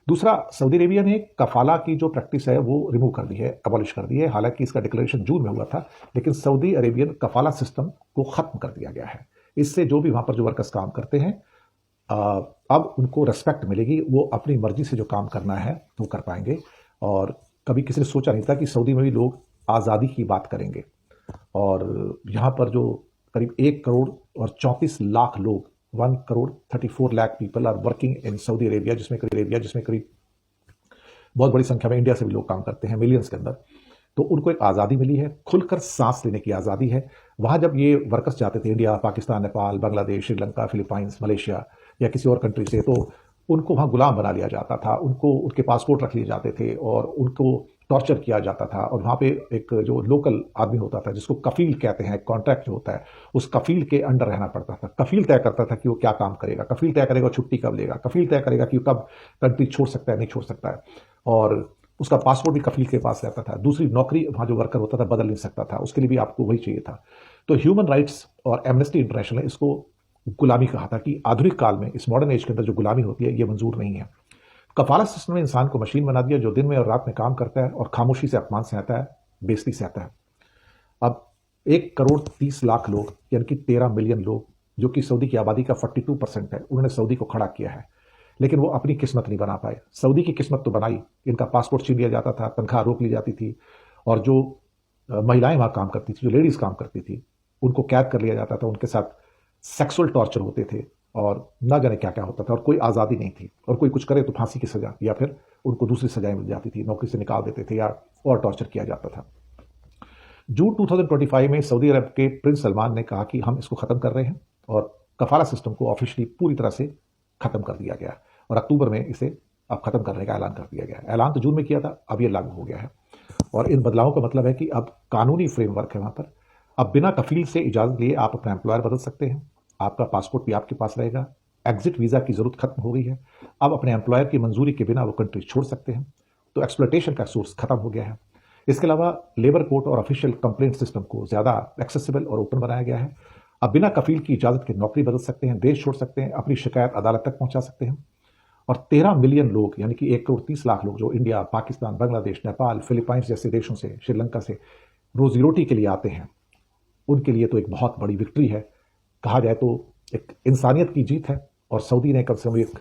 दूसरा, Saudi Arabia ने कफाला की जो प्रैक्टिस है वो रिमूव कर दी है, अबॉलिश कर दी है। हालांकि इसका डिक्लेरेशन जून में हुआ था, लेकिन सऊदी अरेबियन कफाला सिस्टम को खत्म कर दिया गया है। इससे जो भी वहां पर जो वर्कर्स काम करते हैं, अब उनको रेस्पेक्ट मिलेगी, वो अपनी मर्जी से जो काम करना है वो कर पाएंगे। और कभी किसी ने सोचा नहीं था कि सऊदी में भी लोग आज़ादी की बात करेंगे। और यहाँ पर जो करीब 1 करोड़ और 34 लाख लोग, 1 crore 34 lakh people are working in Saudi Arabia, जिसमें करीब बहुत बड़ी संख्या में इंडिया से भी लोग काम करते हैं, मिलियंस के अंदर। तो उनको एक आज़ादी मिली है, खुलकर सांस लेने की आज़ादी है। वहाँ जब ये वर्कर्स जाते थे, India, Pakistan, Nepal, Bangladesh, Sri Lanka, Philippines, Malaysia या किसी और कंट्री से, तो उनको वहाँ गुलाम बना लिया जाता था, उनको उनके पासपोर्ट रख लिए जाते थे और उनको टॉर्चर किया जाता था। और वहाँ पे एक जो लोकल आदमी होता था, जिसको कफील कहते हैं, कॉन्ट्रैक्ट जो होता है, उस कफील के अंडर रहना पड़ता था। कफील तय करता था कि वो क्या काम करेगा, कफील तय करेगा छुट्टी कब लेगा, कफील तय करेगा कि कब कंट्री छोड़ सकता है, नहीं छोड़ सकता है। और उसका पासपोर्ट भी कफील के पास रहता था। दूसरी नौकरी वहाँ जो वर्कर होता था बदल नहीं सकता था, उसके लिए भी आपको वही चाहिए था। तो ह्यूमन राइट्स और एमनेस्टी इंटरनेशनल ने इसको गुलामी कहा था कि आधुनिक काल में, इस मॉडर्न एज के अंदर जो गुलामी होती है, ये मंजूर नहीं है। कफाला सिस्टम ने इंसान को मशीन बना दिया, जो दिन में और रात में काम करता है और खामोशी से अपमान सहता है, बेइज्जती सहता है। अब 1 करोड़ 30 लाख लोग, यानी कि 13 मिलियन लोग, जो कि सऊदी की आबादी का 42% है, उन्होंने सऊदी को खड़ा किया है। लेकिन वो अपनी किस्मत नहीं बना पाए। सऊदी की किस्मत तो बनाई, इनका पासपोर्ट छीन लिया जाता था, तनख्वाह रोक ली जाती थी, और जो महिलाएं वहाँ काम करती थी, जो लेडीज काम करती थी, उनको कैद कर लिया जाता था, उनके साथ सेक्सुअल टॉर्चर होते थे और ना जाने क्या क्या होता था, और कोई आज़ादी नहीं थी। और कोई कुछ करे तो फांसी की सजा या फिर उनको दूसरी सजाएं मिल जाती थी, नौकरी से निकाल देते थे या और टॉर्चर किया जाता था। जून 2025 में सऊदी अरब के प्रिंस सलमान ने कहा कि हम इसको ख़त्म कर रहे हैं, और कफाला सिस्टम को ऑफिशियली पूरी तरह से ख़त्म कर दिया गया, और अक्टूबर में इसे अब ख़त्म करने का ऐलान कर दिया गया। ऐलान तो जून में किया था, अब ये लागू हो गया है। और इन बदलावों का मतलब है कि अब कानूनी फ्रेमवर्क है वहाँ पर। अब बिना कफील से इजाज़त लिए आप अपना एम्प्लॉयर बदल सकते हैं, आपका पासपोर्ट भी आपके पास रहेगा, एग्जिट वीज़ा की ज़रूरत खत्म हो गई है, अब अपने एम्प्लॉयर की मंजूरी के बिना वो कंट्री छोड़ सकते हैं। तो एक्सप्लॉयटेशन का सोर्स खत्म हो गया है। इसके अलावा लेबर कोर्ट और ऑफिशियल कंप्लेंट सिस्टम को ज़्यादा एक्सेसिबल और ओपन बनाया गया है। अब बिना कफील की इजाज़त के नौकरी बदल सकते हैं, देश छोड़ सकते हैं, अपनी शिकायत अदालत तक पहुंचा सकते हैं। और 13 मिलियन लोग, यानी कि 1 करोड़ 30 लाख लोग, जो इंडिया, पाकिस्तान, बांग्लादेश, नेपाल, फिलीपाइंस जैसे देशों से, श्रीलंका से रोजी रोटी के लिए आते हैं, उनके लिए तो एक बहुत बड़ी विक्ट्री है। कहा जाए तो एक इंसानियत की जीत है। और सऊदी ने कम से कम एक